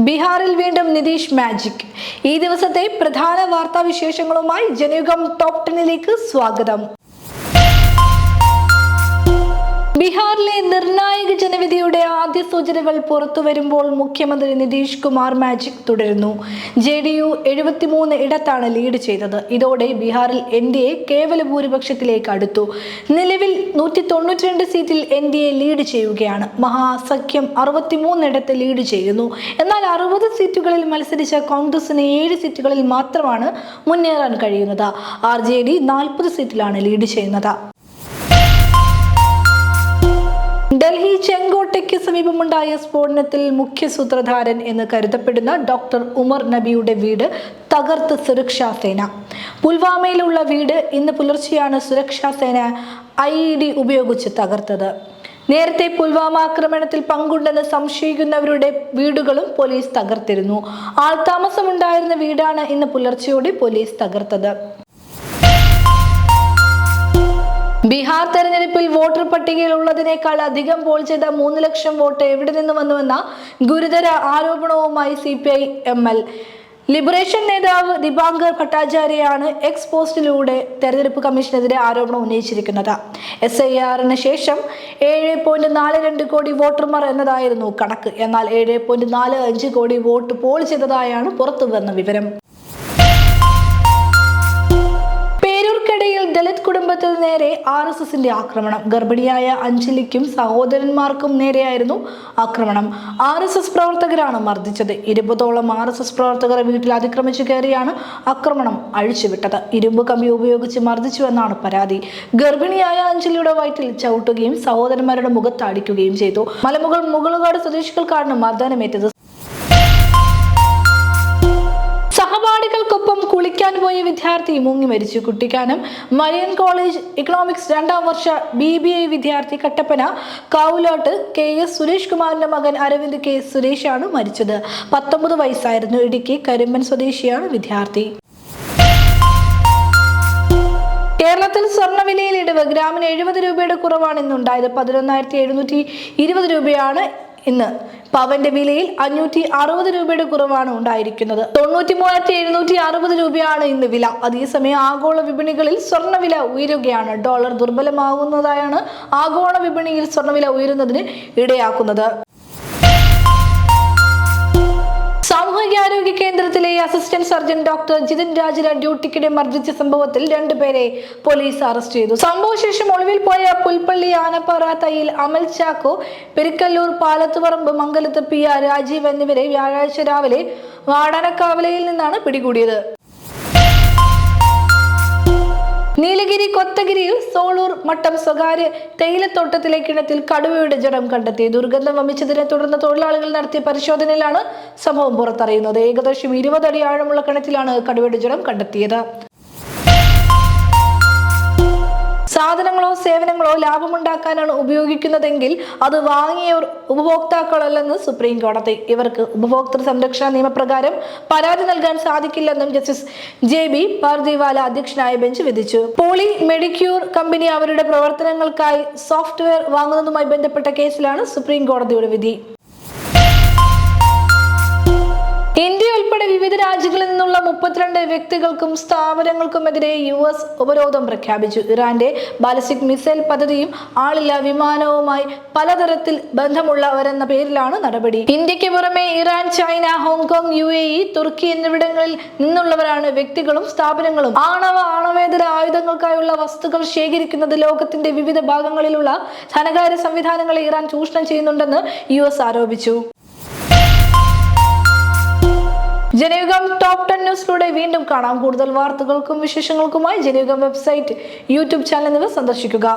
ബീഹാറിൽ വീണ്ടും നിതീഷ് മാജിക്. ഈ ദിവസത്തെ പ്രധാന വാർത്താ വിശേഷങ്ങളുമായി ജനയുഗം ടോപ്പ് 10ലേക്ക് സ്വാഗതം. ബീഹാറിലെ നിർണായക ജനവിധിയുടെ ആദ്യ സൂചനകൾ പുറത്തു വരുമ്പോൾ മുഖ്യമന്ത്രി നിതീഷ് കുമാർ മാജിക് തുടരുന്നു. JDU 73 ഇടത്താണ് ലീഡ് ചെയ്തത്. ഇതോടെ ബീഹാറിൽ NDA കേവല ഭൂരിപക്ഷത്തിലേക്ക് അടുത്തു. നിലവിൽ 192 സീറ്റിൽ NDA ലീഡ് ചെയ്യുകയാണ്. മഹാസഖ്യം 63 ഇടത്ത് ലീഡ് ചെയ്യുന്നു. എന്നാൽ 60 സീറ്റുകളിൽ മത്സരിച്ച കോൺഗ്രസിന് 7 സീറ്റുകളിൽ മാത്രമാണ് മുന്നേറാൻ കഴിയുന്നത്. RJD 40 സീറ്റിലാണ് ലീഡ് ചെയ്യുന്നത്. ഡൽഹി ചെങ്കോട്ടയ്ക്ക് സമീപമുണ്ടായ സ്ഫോടനത്തിൽ മുഖ്യ സൂത്രധാരൻ എന്ന് കരുതപ്പെടുന്ന ഡോക്ടർ ഉമർ നബിയുടെ വീട് തകർത്ത് സുരക്ഷാ സേന. പുൽവാമയിലുള്ള വീട് ഇന്ന് പുലർച്ചെയാണ് സുരക്ഷാ സേന IED ഉപയോഗിച്ച് തകർത്തത്. നേരത്തെ പുൽവാമ ആക്രമണത്തിൽ പങ്കുണ്ടെന്ന് സംശയിക്കുന്നവരുടെ വീടുകളും പോലീസ് തകർത്തിരുന്നു. ആൾതാമസമുണ്ടായിരുന്ന വീടാണ് ഇന്ന് പുലർച്ചെയോടെ പോലീസ് തകർത്തത്. ബീഹാർ തെരഞ്ഞെടുപ്പിൽ വോട്ടർ പട്ടികയിൽ ഉള്ളതിനേക്കാൾ അധികം പോൾ ചെയ്ത 3 ലക്ഷം വോട്ട് എവിടെ നിന്ന് വന്നുവെന്ന ഗുരുതര ആരോപണവുമായി CPI-ML ലിബറേഷൻ നേതാവ് ദിബാങ്കർ ഭട്ടാചാര്യയാണ് എക്സ് പോസ്റ്റിലൂടെ തെരഞ്ഞെടുപ്പ് കമ്മീഷനെതിരെ ആരോപണം ഉന്നയിച്ചിരിക്കുന്നത്. SIR-ന് ശേഷം 7.42 കോടി വോട്ടർമാർ എന്നതായിരുന്നു കണക്ക്. എന്നാൽ 7.45 കോടി വോട്ട് പോൾ ചെയ്തതായാണ് പുറത്തുവന്ന വിവരം. ദളിത് കുടുംബത്തിൽ നേരെ RSSന്റെ ആക്രമണം. ഗർഭിണിയായ അഞ്ജലിക്കും സഹോദരന്മാർക്കും നേരെയായിരുന്നു ആക്രമണം. RSS പ്രവർത്തകരാണ് മർദ്ദിച്ചത്. 20ഓളം RSS പ്രവർത്തകർ വീട്ടിൽ അതിക്രമിച്ചു കയറിയാണ് ആക്രമണം അഴിച്ചുവിട്ടത്. ഇരുമ്പ് കമ്പി ഉപയോഗിച്ച് മർദ്ദിച്ചുവെന്നാണ് പരാതി. ഗർഭിണിയായ അഞ്ജലിയുടെ വയറ്റിൽ ചവിട്ടുകയും സഹോദരന്മാരുടെ മുഖത്ത് അടിക്കുകയും ചെയ്തു. മുകളുകാട് സ്വദേശികൾക്കാണ് മർദ്ദനമേറ്റത്. സഹപാഠികൾക്കൊപ്പം കുളിക്കാൻ പോയ വിദ്യാർത്ഥി മുങ്ങി മരിച്ചു. കുട്ടിക്കാനം മരിയൻ കോളേജ് ഇക്കണോമിക്സ് 2ാം വർഷ BBA വിദ്യാർത്ഥി കട്ടപ്പന കാവുലോട്ട് KS സുരേഷ് കുമാറിന്റെ മകൻ അരവിന്ദ് K സുരേഷാണ് മരിച്ചത്. 19 വയസ്സായിരുന്നു. ഇടുക്കി കരിമ്പൻ സ്വദേശിയാണ് വിദ്യാർത്ഥി. കേരളത്തിൽ സ്വർണ്ണവിലയിൽ ഇടിവ്. ഗ്രാമിന് 70 രൂപയുടെ കുറവാണ് ഇന്നുണ്ടായത്. 11,720 രൂപയാണ് ഇന്ന്. പവന്റെ വിലയിൽ 560 രൂപയുടെ കുറവാണ് ഉണ്ടായിരിക്കുന്നത്. 93,760 രൂപയാണ് ഇന്ന് വില. അതേസമയം ആഗോള വിപണികളിൽ സ്വർണ്ണവില ഉയരുകയാണ്. ഡോളർ ദുർബലമാകുന്നതായാണ് ആഗോള വിപണിയിൽ സ്വർണ്ണവില ഉയരുന്നതിന് ഇടയാക്കുന്നത്. സാമൂഹികാരോഗ്യ കേന്ദ്രത്തിലെ അസിസ്റ്റന്റ് സർജൻ ഡോക്ടർ ജിതിൻ രാജിനെ ഡ്യൂട്ടിക്കിടെ മർദ്ദിച്ച സംഭവത്തിൽ 2 പേരെ പോലീസ് അറസ്റ്റ് ചെയ്തു. സംഭവശേഷം ഒളിവിൽ പോയ പുൽപ്പള്ളി ആനപ്പാറ തയ്യിൽ അമൽ ചാക്കോ, പെരിക്കല്ലൂർ പാലത്തുപറമ്പ് മംഗലത്ത് PR രാജീവ് എന്നിവരെ വ്യാഴാഴ്ച രാവിലെ വാടാനക്കാവലയിൽ നിന്നാണ് പിടികൂടിയത്. നീലഗിരി കൊത്തഗിരിയിൽ സോളൂർ മട്ടം സ്വകാര്യ തേയിലത്തോട്ടത്തിലെ കിണറ്റിൽ കടുവയുടെ ജഡം കണ്ടെത്തി. ദുർഗന്ധം വമിച്ചതിനെ തുടർന്ന് തൊഴിലാളികൾ നടത്തിയ പരിശോധനയിലാണ് സംഭവം പുറത്തറിയുന്നത്. ഏകദേശം 20 അടി ആഴമുള്ള കിണറ്റിലാണ് കടുവയുടെ ജഡം കണ്ടെത്തിയത്. സാധനങ്ങളോ സേവനങ്ങളോ ലാഭമുണ്ടാക്കാനാണ് ഉപയോഗിക്കുന്നതെങ്കിൽ അത് വാങ്ങിയവർ ഉപഭോക്താക്കളല്ലെന്ന് സുപ്രീം കോടതി. ഇവർക്ക് ഉപഭോക്തൃ സംരക്ഷണ നിയമപ്രകാരം പരാതി നൽകാൻ സാധിക്കില്ലെന്നും ജസ്റ്റിസ് JB പാർദിവാല അധ്യക്ഷനായ ബെഞ്ച് വിധിച്ചു. പോളി മെഡിക്യൂർ കമ്പനി അവരുടെ പ്രവർത്തനങ്ങൾക്കായി സോഫ്റ്റ്വെയർ വാങ്ങുന്നതുമായി ബന്ധപ്പെട്ട കേസിലാണ് സുപ്രീം കോടതിയുടെ വിധി. ഇന്ത്യ ഉൾപ്പെടെ വിവിധ രാജ്യങ്ങളിൽ നിന്നുള്ള 32 വ്യക്തികൾക്കും സ്ഥാപനങ്ങൾക്കുമെതിരെ US ഉപരോധം പ്രഖ്യാപിച്ചു. ഇറാന്റെ ബാലിസ്റ്റിക് മിസൈൽ പദ്ധതിയും ആളില്ല വിമാനവുമായി പലതരത്തിൽ ബന്ധമുള്ളവരെന്ന പേരിലാണ് നടപടി. ഇന്ത്യക്ക് പുറമെ ഇറാൻ, ചൈന, ഹോങ്കോങ്, UAE, തുർക്കി എന്നിവിടങ്ങളിൽ നിന്നുള്ളവരാണ് വ്യക്തികളും സ്ഥാപനങ്ങളും. ആണവേതര ആയുധങ്ങൾക്കായുള്ള വസ്തുക്കൾ ശേഖരിക്കുന്നത് ലോകത്തിന്റെ വിവിധ ഭാഗങ്ങളിലുള്ള ധനകാര്യ സംവിധാനങ്ങളെ ഇറാൻ ചൂഷണം ചെയ്യുന്നുണ്ടെന്ന് US ആരോപിച്ചു. ജനയുഗം ടോപ്പ് 10 ന്യൂസിലൂടെ വീണ്ടും കാണാം. കൂടുതൽ വാർത്തകൾക്കും വിശേഷങ്ങൾക്കുമായി ജനയുഗം വെബ്സൈറ്റ്, YouTube ചാനൽ എന്നിവ സന്ദർശിക്കുക.